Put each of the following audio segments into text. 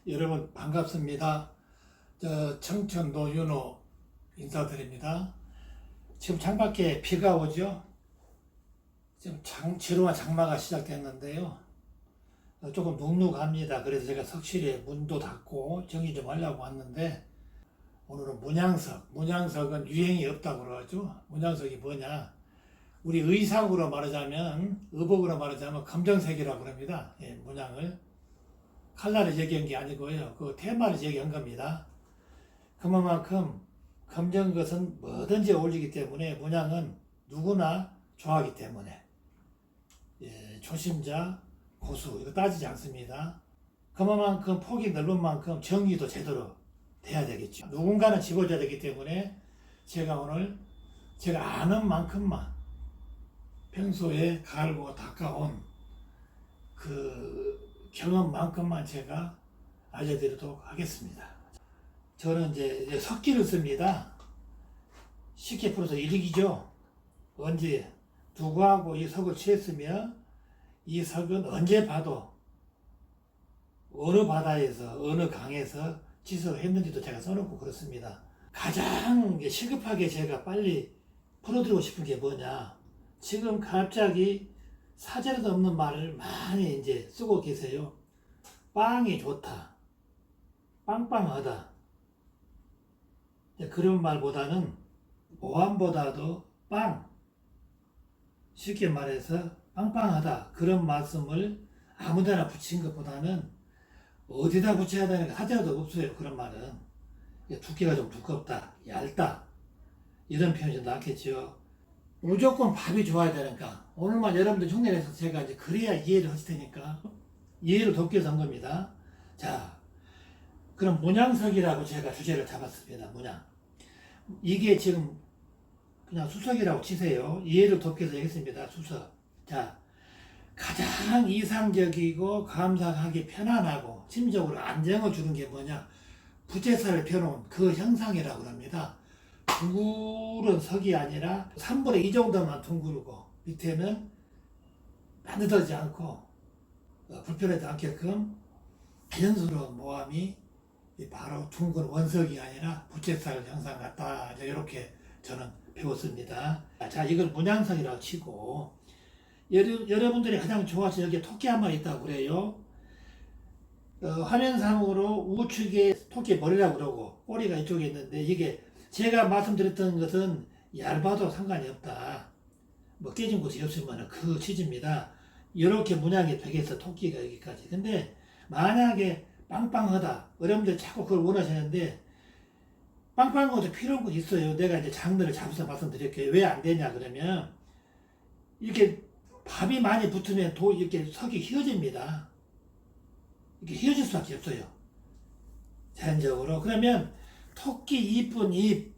여러분 반갑습니다. 청천 노윤호 인사드립니다. 지금 창밖에 비가 오죠. 지금 지루한 장마가 시작됐는데요. 조금 눅눅합니다. 그래서 제가 석실에 문도 닫고 정리 좀 하려고 왔는데, 오늘은 문양석은 유행이 없다고 그러죠. 문양석이 뭐냐? 우리 의상으로 말하자면, 의복으로 말하자면 검정색이라고 합니다. 예, 문양을. 칼라를 얘기한 게 아니고요. 그 테마를 얘기한 겁니다. 그만큼 검정 것은 뭐든지 어울리기 때문에 문양은 누구나 좋아하기 때문에, 예, 초심자, 고수 이거 따지지 않습니다. 그만큼 폭이 넓은 만큼 정의도 제대로 돼야 되겠죠. 누군가는 집어줘야 되기 때문에 제가 오늘 제가 아는 만큼만 평소에 갈고 닦아온 그 경험만큼만 제가 알려드리도록 하겠습니다. 저는 이제 석기를 씁니다. 쉽게 풀어서 일기죠. 언제 누구하고 이 석을 취했으며 이 석은 언제 봐도 어느 바다에서 어느 강에서 지석을 했는지도 제가 써놓고 그렇습니다. 가장 시급하게 제가 빨리 풀어드리고 싶은 게 뭐냐, 지금 갑자기 사전에도 없는 말을 많이 이제 쓰고 계세요. 빵이 좋다, 빵빵하다. 그런 말보다는 오함보다도 빵, 쉽게 말해서 빵빵하다, 그런 말씀을 아무데나 붙인 것보다는 어디다 붙여야 되는가 하자도 없어요. 그런 말은 두께가 좀 두껍다, 얇다, 이런 표현이 좀 낫겠죠. 무조건 밥이 좋아야 되니까 오늘만 여러분들 흉내내서 제가 이제 그래야 이해를 하실 테니까 이해를 돕기 위해서 한 겁니다. 자, 그럼 문양석이라고 제가 주제를 잡았습니다. 문양. 이게 지금 그냥 수석이라고 치세요. 이해를 돕기 위해서 얘기했습니다. 수석. 자, 가장 이상적이고 감상하기 편안하고 심적으로 안정을 주는 게 뭐냐? 부채살을 펴놓은 그 형상이라고 합니다. 둥그런 석이 아니라 3분의 2 정도만 둥그르고 밑에는 반듯하지 않고 불편하지 않게끔 자연스러운 모함이 바로 둥근 원석이 아니라 부채살 형상 같다. 이렇게 저는 배웠습니다. 자, 이걸 문양석이라고 치고, 여러분들이 가장 좋아하시는 여기에 토끼 한 마리 있다고 그래요. 화면상으로 우측에 토끼 머리라고 그러고 꼬리가 이쪽에 있는데, 이게 제가 말씀드렸던 것은 얇아도 상관이 없다, 뭐 깨진 곳이 없으면 그 취지입니다. 이렇게 문양이 벽에서 토끼가 여기까지. 근데 만약에 빵빵하다, 여러분들 자꾸 그걸 원하시는데 빵빵한 것도 필요한 거 있어요. 내가 이제 장르를 잡아서 말씀드릴게요. 왜 안 되냐 그러면, 이렇게 밥이 많이 붙으면 이렇게 석이 휘어집니다. 이렇게 휘어질 수밖에 없어요, 자연적으로. 그러면 토끼 이쁜 입,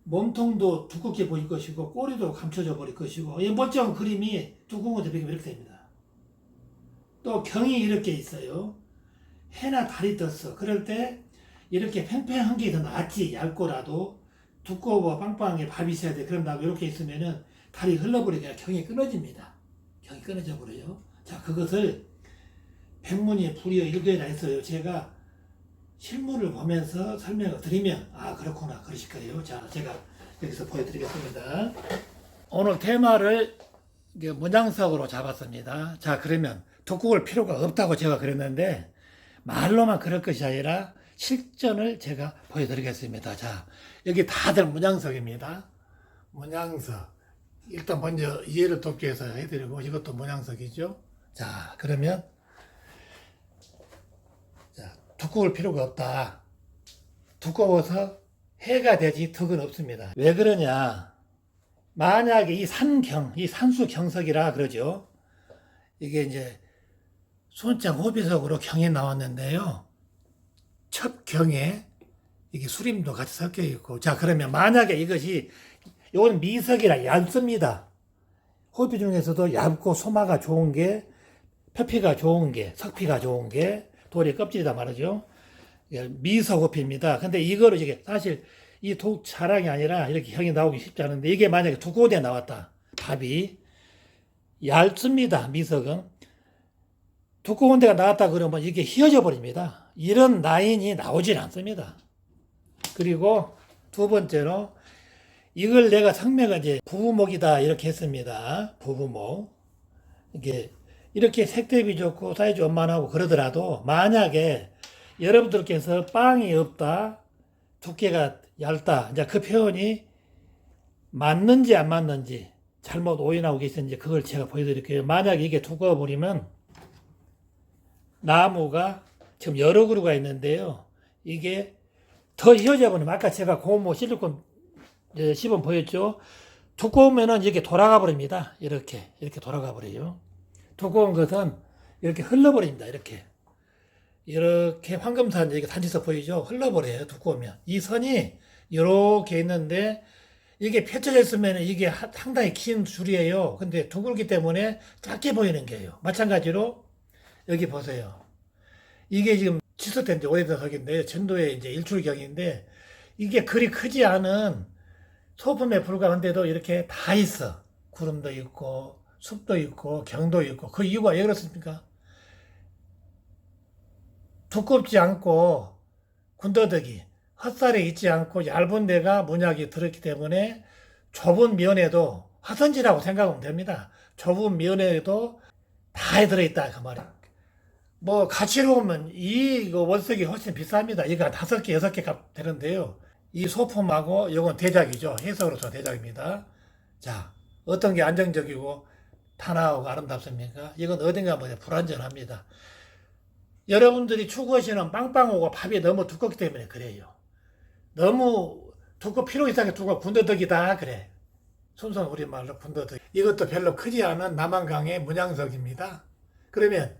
몸통도 두껍게 보일 것이고 꼬리도 감춰져 버릴 것이고, 이 멀쩡한 그림이 두꺼운 것에 비하면 이렇게 됩니다. 또 경이 이렇게 있어요. 해나 달이 떴어. 그럴 때 이렇게 팽팽한 게 더 낫지. 얇고라도 두꺼워 빵빵하게 밥이 있어야 돼. 그런다고 이렇게 있으면은 달이 흘러버리니까 경이 끊어집니다. 경이 끊어져 버려요. 자, 그것을 백문이 불여 일견이라 했어요. 제가 실물을 보면서 설명을 드리면 그렇구나 그러실 거예요. 자, 제가 여기서 보여드리겠습니다. 오늘 테마를 문양석으로 잡았습니다. 자, 그러면 두꺼울 필요가 없다고 제가 그랬는데, 말로만 그럴 것이 아니라 실전을 제가 보여드리겠습니다. 자, 여기 다들 문양석입니다. 문양석. 일단 먼저 이해를 돕기 위해서 해드리고, 이것도 문양석이죠. 자, 그러면 두꺼울 필요가 없다. 두꺼워서 해가 되지 덕은 없습니다. 왜 그러냐? 만약에 이 산수 경석이라 그러죠. 이게 이제 손장 호비석으로 경이 나왔는데요. 첫 경에 이게 수림도 같이 섞여 있고, 자, 그러면 만약에 이건 미석이라 얇습니다. 호비 중에서도 얇고 소마가 좋은 게, 표피가 좋은 게, 석피가 좋은 게 돌의 껍질이다 말이죠. 미석 호피입니다. 근데 이거를 이게 사실 이 독 자랑이 아니라 이렇게 형이 나오기 쉽지 않은데, 이게 만약에 두꺼운 데 나왔다, 밥이 얇습니다. 미석은 두꺼운 데가 나왔다 그러면 이게 휘어져 버립니다. 이런 라인이 나오질 않습니다. 그리고 두 번째로 이걸 내가 성매가 이제 부부목이다 이렇게 했습니다. 부부목. 이렇게 색대비 좋고 사이즈 원만하고 그러더라도 만약에 여러분들께서 빵이 없다, 두께가 얇다, 이제 그 표현이 맞는지 안 맞는지 잘못 오인하고 계시는지 그걸 제가 보여드릴게요. 만약에 이게 두꺼워 버리면 나무가 지금 여러 그루가 있는데요. 이게 더 휘어져 버리면 아까 제가 고무 실리콘 시범 보였죠. 두꺼우면은 이렇게 돌아가 버립니다. 이렇게 돌아가 버려요. 두꺼운 것은 이렇게 흘러버립니다. 이렇게 황금산 이렇게 단지석 보이죠? 흘러버려요. 두꺼우면 이 선이 이렇게 있는데 이게 펼쳐져 있으면 이게 상당히 긴 줄이에요. 근데 둥글기 때문에 작게 보이는 게요. 마찬가지로 여기 보세요. 이게 지금 취소된 지 오래된 석인데 전도의 이제 일출경인데 이게 그리 크지 않은 소품에 불과한데도 이렇게 다 있어. 구름도 있고 숲도 있고 경도 있고 그 이유가 왜 그렇습니까? 두껍지 않고 군더더기 헛살에 있지 않고 얇은 데가 문약이 들었기 때문에 좁은 면에도 화선지라고 생각하면 됩니다. 좁은 면에도 다 들어있다 그 말이에요. 뭐 가치로 보면 이 원석이 훨씬 비쌉니다. 이거 5개, 6개 값 되는데요. 이 소품하고 이건 대작이죠. 해석으로서 대작입니다. 자, 어떤 게 안정적이고 탄화하고 아름답습니까? 이건 어딘가 보면 불완전합니다. 여러분들이 추구하시는 빵빵하고 밥이 너무 두껍기 때문에 그래요. 너무 필요 이상의 두껍고 군더더기다 그래. 순수한 우리말로 군더더기. 이것도 별로 크지 않은 남한강의 문양석입니다. 그러면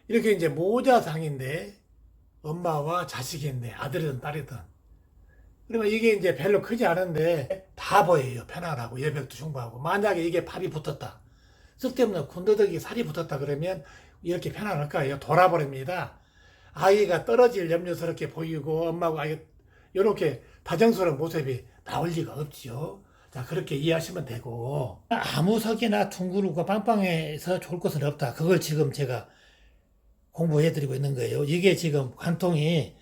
이렇게 이제 모자상인데 엄마와 자식인데 아들이든 딸이든 그러면 이게 이제 별로 크지 않은데 다 보여요. 편안하고 여백도 충분하고 만약에 이게 밥이 붙었다. 쓸데없는 군더더기 살이 붙었다 그러면 이렇게 편안할까요? 돌아버립니다. 아이가 떨어질 염려스럽게 보이고 엄마하고 아이 이렇게 다정스러운 모습이 나올 리가 없지요. 자, 그렇게 이해하시면 되고 아무 석이나 둥그르고 빵빵해서 좋을 것은 없다. 그걸 지금 제가 공부해드리고 있는 거예요. 이게 지금 관통이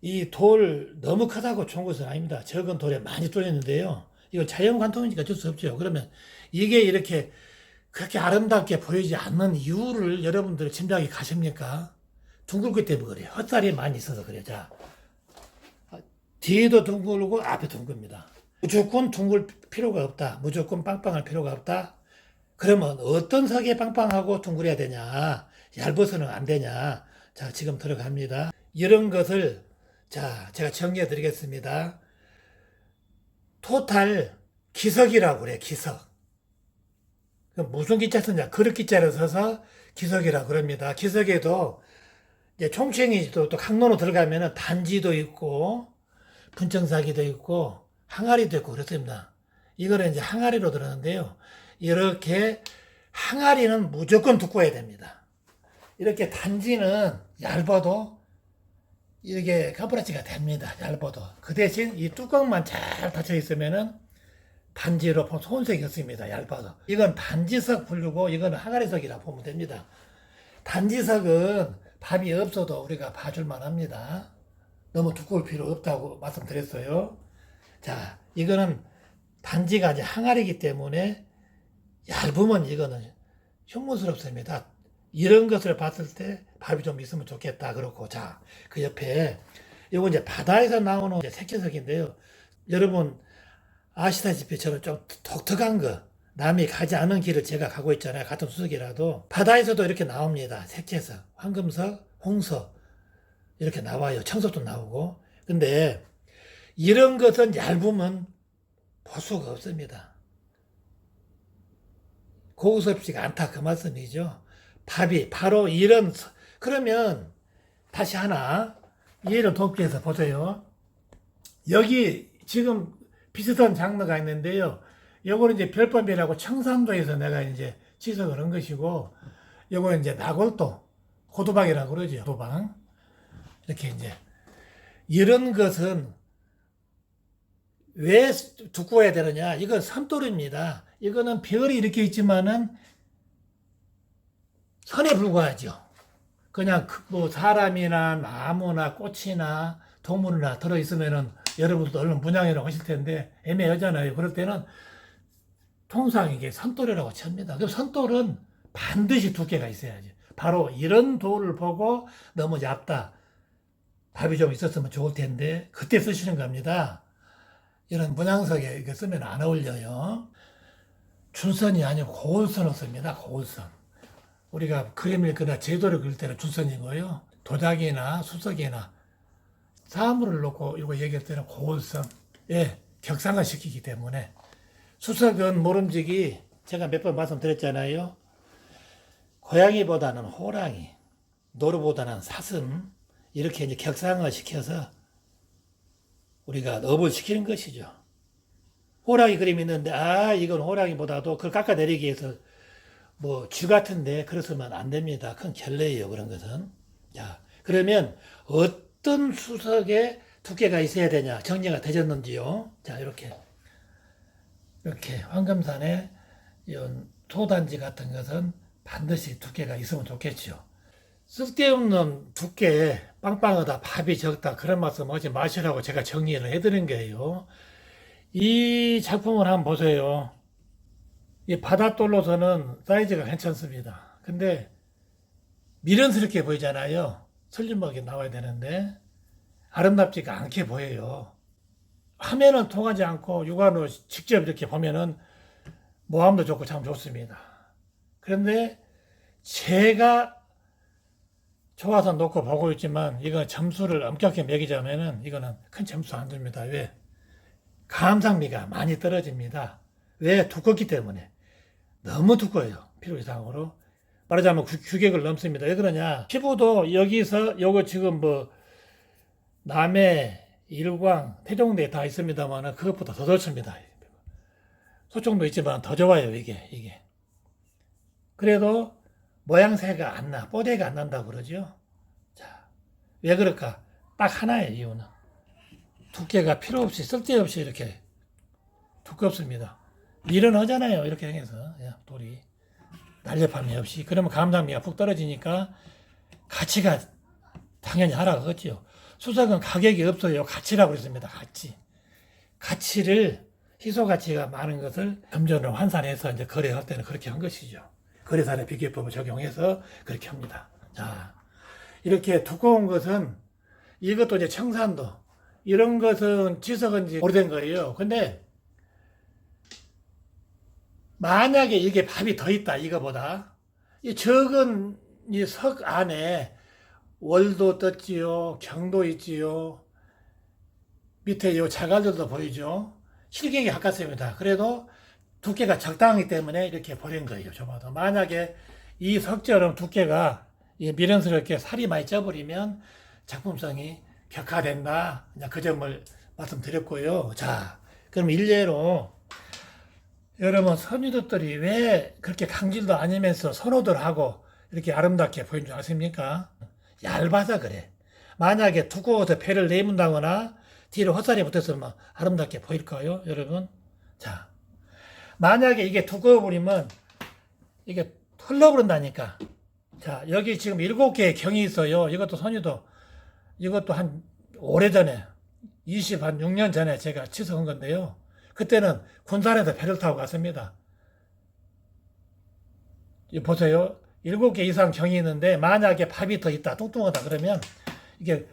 이 돌 너무 크다고 좋은 것은 아닙니다. 적은 돌에 많이 뚫렸는데요. 이거 자연 관통이니까 어쩔 수 없죠. 그러면 이게 이렇게 그렇게 아름답게 보이지 않는 이유를 여러분들 짐작이 가십니까? 둥글기 때문에 그래요. 헛살이 많이 있어서 그래요. 자, 뒤에도 둥글고 앞에 둥글입니다. 무조건 둥글 필요가 없다. 무조건 빵빵할 필요가 없다. 그러면 어떤 석에 빵빵하고 둥글어야 되냐? 얇아서는 안 되냐? 자, 지금 들어갑니다. 이런 것을 자, 제가 정리해 드리겠습니다. 토탈 기석이라고 그래, 기석. 무슨 기자 쓰냐? 그릇 기자를 써서 기석이라고 그럽니다. 기석에도 이제 총칭이 또 강론으로 들어가면은 단지도 있고, 분청사기도 있고, 항아리도 있고 그렇습니다. 이거는 이제 항아리로 들었는데요. 이렇게 항아리는 무조건 두꺼워야 됩니다. 이렇게 단지는 얇아도 이렇게 커브라치가 됩니다. 얇아도. 그 대신 이 뚜껑만 잘 닫혀 있으면은 단지로 보면 손색이 없습니다. 얇아도. 이건 단지석 부르고 이건 항아리석이라 보면 됩니다. 단지석은 밥이 없어도 우리가 봐줄만 합니다. 너무 두꺼울 필요 없다고 말씀드렸어요. 자, 이거는 단지가 이제 항아리이기 때문에 얇으면 이거는 흉물스럽습니다. 이런 것을 봤을 때 밥이 좀 있으면 좋겠다. 그렇고, 자, 그 옆에, 이거 이제 바다에서 나오는 이제 색채석인데요. 여러분, 아시다시피 저는 좀 독특한 거, 남이 가지 않은 길을 제가 가고 있잖아요. 같은 수석이라도. 바다에서도 이렇게 나옵니다. 색채석, 황금석, 홍석, 이렇게 나와요. 청석도 나오고. 근데, 이런 것은 얇으면 볼 수가 없습니다. 고급스럽지가 않다. 그 말씀이죠. 밥이 바로 이런 그러면 다시 하나 이해를 돕기 위해서 보세요. 여기 지금 비슷한 장르가 있는데요. 요거는 이제 별밤이라고 청산도에서 내가 이제 지석을 한 것이고 요거는 이제 나골도 고도방이라고 그러죠. 고도방 이렇게 이제 이런 것은 왜 두꺼워야 되느냐? 이건 삼돌입니다. 이거는 별이 이렇게 있지만은 선에 불과하죠. 그냥 뭐 사람이나 나무나 꽃이나 동물이나 들어있으면은 여러분도 얼른 분양이라고 하실 텐데 애매하잖아요. 그럴 때는 통상 이게 선돌이라고 칩니다. 그럼 선돌은 반드시 두께가 있어야지. 바로 이런 돌을 보고 너무 얇다, 답이 좀 있었으면 좋을 텐데 그때 쓰시는 겁니다. 이런 문양석에 이거 쓰면 안 어울려요. 준선이 아니고 고울선을 씁니다. 고울선. 우리가 그림 읽거나 제도를 그릴 때는 준선이고요. 도자기나 수석이나 사물을 놓고 이거 얘기할 때는 고울선. 예, 격상을 시키기 때문에. 수석은 모름지기 제가 몇 번 말씀드렸잖아요. 고양이보다는 호랑이, 노루보다는 사슴 이렇게 이제 격상을 시켜서 우리가 업을 시키는 것이죠. 호랑이 그림이 있는데 이건 호랑이보다도 그걸 깎아내리기 위해서 뭐 쥐 같은데 그러서면 안 됩니다. 큰 결례예요, 그런 것은. 자, 그러면 어떤 수석에 두께가 있어야 되냐 정리가 되셨는지요. 자, 이렇게 황금산의 이런 소단지 같은 것은 반드시 두께가 있으면 좋겠죠. 쓸데없는 두께, 빵빵하다, 밥이 적다 그런 말씀 하지 마시라고 제가 정리를 해드린 거예요. 이 작품을 한번 보세요. 이 바닷돌로서는 사이즈가 괜찮습니다. 근데 미련스럽게 보이잖아요. 설림막이 나와야 되는데 아름답지가 않게 보여요. 화면은 통하지 않고 육안으로 직접 이렇게 보면은 모함도 좋고 참 좋습니다. 그런데 제가 좋아서 놓고 보고 있지만 이거 점수를 엄격히 매기자면은 이거는 큰 점수 안 줍니다. 왜? 감상미가 많이 떨어집니다. 왜? 두껍기 때문에. 너무 두꺼워요. 필요 이상으로. 말하자면 규격을 넘습니다. 왜 그러냐? 피부도 여기서 요거 지금 뭐 남해, 일광, 태종대에 다 있습니다만 그것보다 더 좋습니다. 소총도 있지만 더 좋아요. 이게. 그래도 모양새가 안 나, 뽀대가 안 난다고 그러죠. 자, 왜 그럴까? 딱 하나의 이유는 두께가 필요 없이 쓸데없이 이렇게 두껍습니다. 밀은 하잖아요. 이렇게 해서 돌이 날렵함이 없이 그러면 감상미가 푹 떨어지니까 가치가 당연히 하락하겠죠. 수석은 가격이 없어요. 가치라고 그랬습니다. 가치를 희소 가치가 많은 것을 금전으로 환산해서 이제 거래할 때는 그렇게 한 것이죠. 거래사례 비교법을 적용해서 그렇게 합니다. 자, 이렇게 두꺼운 것은 이것도 이제 청산도 이런 것은 지석은 이제 오래된 거예요. 근데 만약에 이게 밥이 더 있다 이거보다 이 적은 이 석 안에 월도 떴지요, 경도 있지요, 밑에 요 자갈들도 보이죠. 실경이 가깝습니다. 그래도 두께가 적당하기 때문에 이렇게 버린 거예요. 저봐도 만약에 이 석처럼 두께가 미련스럽게 살이 많이 쪄버리면 작품성이 격하된다. 그냥 그 점을 말씀드렸고요. 자, 그럼 일례로 여러분 선유도들이 왜 그렇게 강질도 아니면서 선호들 하고 이렇게 아름답게 보이는 줄 아십니까? 얇아서 그래. 만약에 두꺼워서 배를 내문다거나 뒤로 헛살이 붙었으면 아름답게 보일까요, 여러분? 자, 만약에 이게 두꺼워버리면 이게 흘러버린다니까. 자, 여기 지금 7개의 경이 있어요. 이것도 선유도. 이것도 한 오래전에 26년 전에 제가 치석한 건데요. 그때는 군산에서 배를 타고 갔습니다. 보세요. 7개 이상 경이 있는데 만약에 밥이 더 있다, 뚱뚱하다 그러면 이게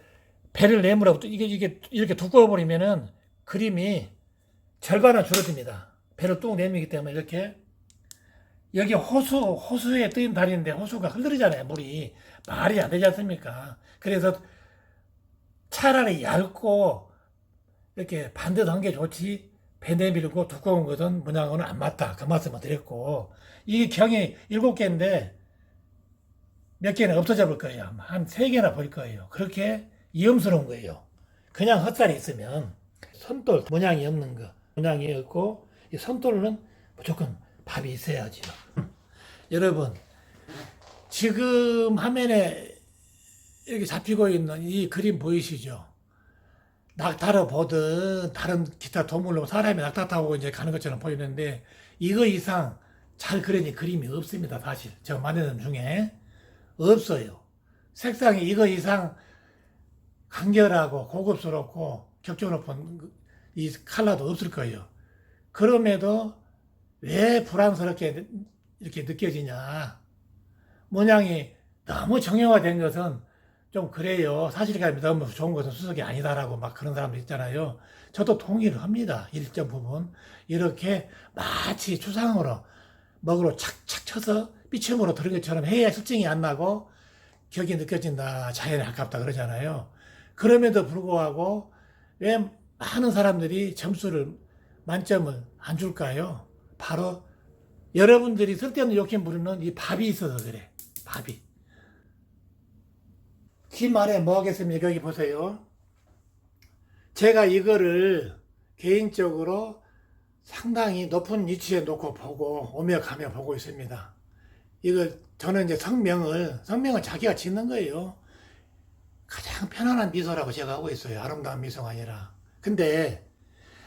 배를 내물어 이게 이렇게 두꺼워 버리면은 그림이 절반은 줄어듭니다. 배를 뚝 내미기 때문에 이렇게 여기 호수에 뜨인 다리인데 호수가 흐르잖아요. 물이 말이 안 되지 않습니까? 그래서 차라리 얇고 이렇게 반대도 한 게 좋지 배 내밀고 두꺼운 것은 문양은 안 맞다. 그 말씀을 드렸고 이 경이 7개인데 몇 개는 없어져 볼 거예요. 한 3개나 볼 거예요. 그렇게 위험스러운 거예요. 그냥 헛살이 있으면 선돌 문양이 없는 거 문양이 없고 이 선돌은 무조건 밥이 있어야죠. 여러분 지금 화면에 이렇게 잡히고 있는 이 그림 보이시죠? 낙타로 보든 다른 기타 동물로 사람이 낙타 타고 이제 가는 것처럼 보이는데 이거 이상 잘 그려진 그림이 없습니다. 사실 제가 만든 중에 없어요. 색상이 이거 이상 간결하고 고급스럽고 격조 높은 이 컬러도 없을 거예요. 그럼에도 왜 불안스럽게 이렇게 느껴지냐. 모양이 너무 정형화된 것은 좀 그래요. 사실감이 너무 좋은 것은 수석이 아니다라고 막 그런 사람들 있잖아요. 저도 동의를 합니다. 일정 부분. 이렇게 마치 추상으로 먹으로 착착 쳐서 삐침으로 들은 것처럼 해야 실증이 안 나고 격이 느껴진다. 자연에 가깝다 그러잖아요. 그럼에도 불구하고 왜 많은 사람들이 점수를 만점을 안 줄까요? 바로 여러분들이 쓸데없는 욕심 부르는 이 밥이 있어서 그래. 밥이. 긴 말에 뭐 하겠습니까? 여기 보세요. 제가 이거를 개인적으로 상당히 높은 위치에 놓고 보고 오며 가며 보고 있습니다. 이거 저는 이제 성명을 자기가 짓는 거예요. 가장 편안한 미소라고 제가 하고 있어요. 아름다운 미소가 아니라. 근데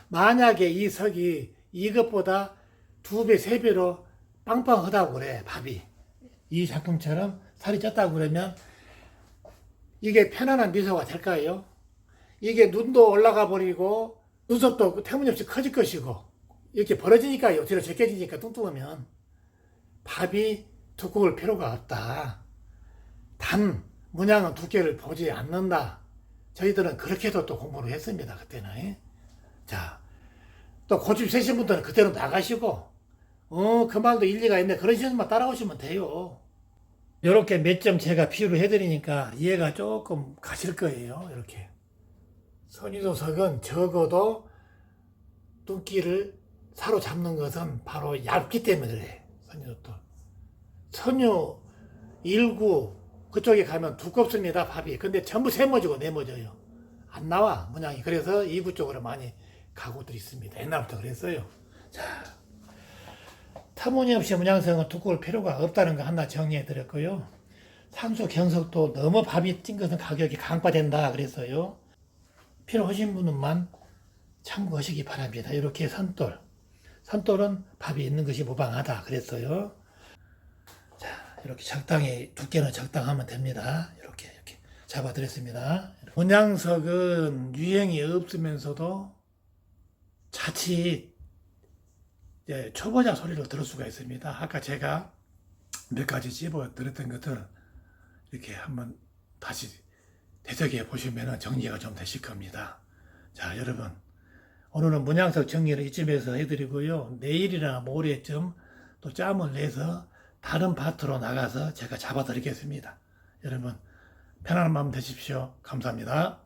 만약에 이 석이 이것보다 2배, 3배로 빵빵하다고 그래, 밥이. 이 작품처럼 살이 쪘다고 그러면 이게 편안한 미소가 될까요? 이게 눈도 올라가 버리고 눈썹도 터무니없이 커질 것이고 이렇게 벌어지니까요. 뒤로 제껴지니까 뚱뚱하면 밥이 두꺼울 필요가 없다. 단 문양은 두께를 보지 않는다. 저희들은 그렇게도 또 공부를 했습니다. 그때는. 자, 또 고집 세신 분들은 그대로 나가시고 그 말도 일리가 있네. 그런 식으로만 따라오시면 돼요. 이렇게 몇 점 제가 비유를 해드리니까 이해가 조금 가실 거예요. 이렇게. 선유도석은 적어도 뚱기를 사로잡는 것은 바로 얇기 때문에 그래. 선유도. 선유 19 그쪽에 가면 두껍습니다. 밥이. 근데 전부 세모지고 네모져요. 안 나와 문양이. 그래서 2구 쪽으로 많이 가구들이 있습니다. 옛날부터 그랬어요. 자, 터무니없이 문양성은 두꺼울 필요가 없다는 거 하나 정리해 드렸고요. 상수 경석도 너무 밥이 찐 것은 가격이 강파된다 그랬어요. 필요하신 분만 참고하시기 바랍니다. 이렇게 선돌은 밥이 있는 것이 무방하다 그랬어요. 자, 이렇게 적당히 두께는 적당하면 됩니다. 이렇게 잡아드렸습니다. 문양석은 유행이 없으면서도 자칫 초보자 소리를 들을 수가 있습니다. 아까 제가 몇 가지 집어 드렸던 것들 이렇게 한번 다시 되새겨 보시면 정리가 좀 되실 겁니다. 자, 여러분, 오늘은 문양석 정리를 이쯤에서 해드리고요. 내일이나 모레쯤 또 짬을 내서 다른 파트로 나가서 제가 잡아드리겠습니다. 여러분, 편안한 마음 되십시오. 감사합니다.